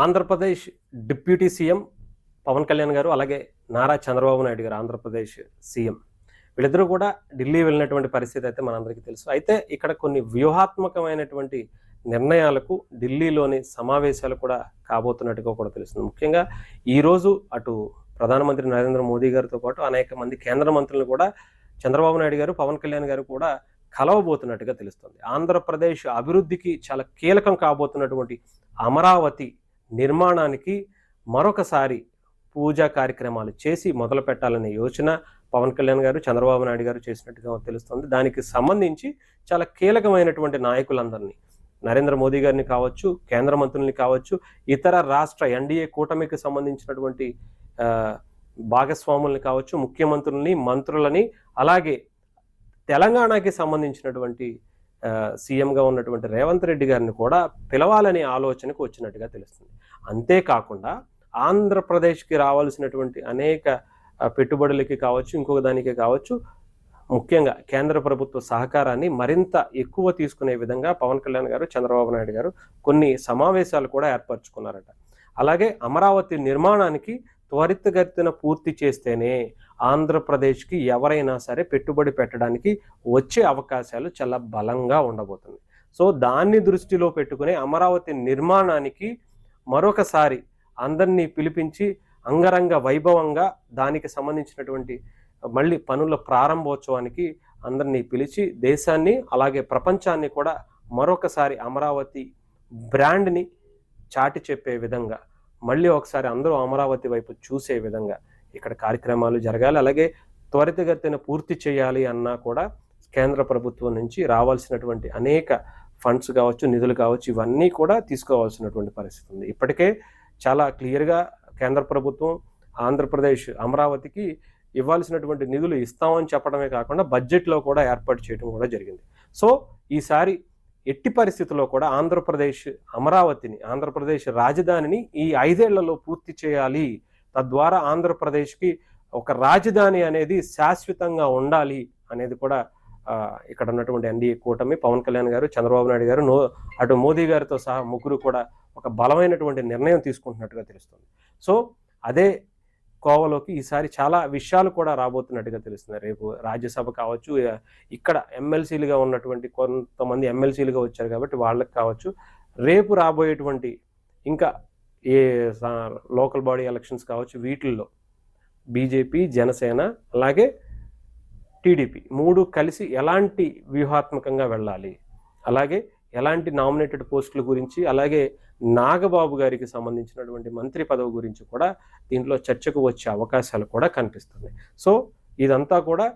Andhra Pradesh deputy CM Pawan Kalyan గారు, అలాగే నారా చంద్రబాబు నాయుడు గారు ఆంధ్రప్రదేశ్ సీఎం. వీళ్ళిద్దరూ కూడా ఢిల్లీ వెళ్ళినటువంటి పరిస్థితి అయితే మనందరికీ తెలుసు. అయితే ఇక్కడ కొన్ని వ్యూహాత్మకమైనటువంటి నిర్ణయాలకు ఢిల్లీలోని సమావేశాలు కూడా కాబోతున్నట్టుగా కూడా తెలుస్తుంది. ముఖ్యంగా ఈరోజు అటు ప్రధానమంత్రి నరేంద్ర మోదీ గారితో పాటు అనేక మంది కేంద్ర మంత్రులను కూడా చంద్రబాబు నాయుడు గారు, పవన్ కళ్యాణ్ గారు కూడా కలవబోతున్నట్టుగా తెలుస్తుంది. ఆంధ్రప్రదేశ్ అభివృద్ధికి చాలా కీలకం కాబోతున్నటువంటి అమరావతి నిర్మాణానికి మరొకసారి పూజా కార్యక్రమాలు చేసి మొదలు పెట్టాలనే యోచన పవన్ కళ్యాణ్ గారు, చంద్రబాబు నాయుడు గారు చేసినట్టుగా తెలుస్తుంది. దానికి సంబంధించి చాలా కీలకమైనటువంటి నాయకులందరినీ, నరేంద్ర మోదీ గారిని కావచ్చు, కేంద్ర మంత్రుల్ని కావచ్చు, ఇతర రాష్ట్ర ఎన్డీఏ కూటమికి సంబంధించినటువంటి భాగస్వాముల్ని కావచ్చు, ముఖ్యమంత్రుల్ని, మంత్రులని, అలాగే తెలంగాణకి సంబంధించినటువంటి సీఎంగా ఉన్నటువంటి రేవంత్ రెడ్డి గారిని కూడా పిలవాలనే ఆలోచనకు వచ్చినట్టుగా తెలుస్తుంది. అంతేకాకుండా ఆంధ్రప్రదేశ్కి రావాల్సినటువంటి అనేక పెట్టుబడులకి కావచ్చు, ఇంకొక దానికి కావచ్చు, ముఖ్యంగా కేంద్ర ప్రభుత్వ సహకారాన్ని మరింత ఎక్కువ తీసుకునే విధంగా పవన్ కళ్యాణ్ గారు, చంద్రబాబు నాయుడు గారు కొన్ని సమావేశాలు కూడా ఏర్పరచుకున్నారట. అలాగే అమరావతి నిర్మాణానికి త్వరితగతిన పూర్తి చేస్తేనే ఆంధ్రప్రదేశ్కి ఎవరైనా సరే పెట్టుబడి పెట్టడానికి వచ్చే అవకాశాలు చాలా బలంగా ఉండబోతుంది. సో దాన్ని దృష్టిలో పెట్టుకుని అమరావతి నిర్మాణానికి మరొకసారి అందరినీ పిలిపించి అంగరంగ వైభవంగా దానికి సంబంధించినటువంటి మళ్ళీ పనుల ప్రారంభోత్సవానికి అందరినీ పిలిచి దేశాన్ని అలాగే ప్రపంచాన్ని కూడా మరొకసారి అమరావతి బ్రాండ్ని చాటి చెప్పే విధంగా, మళ్ళీ ఒకసారి అందరూ అమరావతి వైపు చూసే విధంగా ఇక్కడ కార్యక్రమాలు జరగాలి. అలాగే త్వరితగతిన పూర్తి చేయాలి అన్నా కూడా కేంద్ర ప్రభుత్వం నుంచి రావాల్సినటువంటి అనేక ఫండ్స్ కావచ్చు, నిధులు కావచ్చు, ఇవన్నీ కూడా తీసుకోవాల్సినటువంటి పరిస్థితి ఉంది. ఇప్పటికే చాలా క్లియర్గా కేంద్ర ప్రభుత్వం ఆంధ్రప్రదేశ్ అమరావతికి ఇవ్వాల్సినటువంటి నిధులు ఇస్తామని చెప్పడమే కాకుండా బడ్జెట్లో కూడా ఏర్పాటు చేయడం కూడా జరిగింది. సో ఈసారి ఎట్టి పరిస్థితుల్లో కూడా ఆంధ్రప్రదేశ్ అమరావతిని, ఆంధ్రప్రదేశ్ రాజధానిని ఈ 5 ఏళ్లలో పూర్తి చేయాలి. తద్వారా ఆంధ్రప్రదేశ్కి ఒక రాజధాని అనేది శాశ్వతంగా ఉండాలి అనేది కూడా ఇక్కడ ఉన్నటువంటి ఎన్డీఏ కూటమి, పవన్ కళ్యాణ్ గారు, చంద్రబాబు నాయుడు గారు, అటు మోదీ గారితో సహా ముగ్గురు కూడా ఒక బలమైనటువంటి నిర్ణయం తీసుకుంటున్నట్టుగా తెలుస్తుంది. సో అదే కోవలోకి ఈసారి చాలా విషయాలు కూడా రాబోతున్నట్టుగా తెలుస్తుంది. రేపు రాజ్యసభ కావచ్చు, ఇక్కడ ఎమ్మెల్సీలుగా ఉన్నటువంటి కొంతమంది ఎమ్మెల్సీలుగా వచ్చారు కాబట్టి వాళ్ళకి కావచ్చు, రేపు రాబోయేటువంటి ఇంకా ఏ లోకల్ బాడీ ఎలక్షన్స్ కావచ్చు, వీటిల్లో బీజేపీ, జనసేన అలాగే టీడీపీ 3 కలిసి ఎలాంటి వ్యూహాత్మకంగా వెళ్ళాలి, అలాగే ఎలాంటి నామినేటెడ్ పోస్టుల గురించి, అలాగే నాగబాబు గారికి సంబంధించినటువంటి మంత్రి పదవి గురించి కూడా దీంట్లో చర్చకు వచ్చే అవకాశాలు కూడా కనిపిస్తుంది. సో ఇదంతా కూడా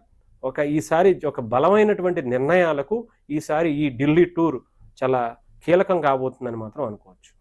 ఈసారి ఒక బలమైనటువంటి నిర్ణయాలకు ఈసారి ఈ ఢిల్లీ టూర్ చాలా కీలకం కాబోతుందని మాత్రం అనుకోవచ్చు.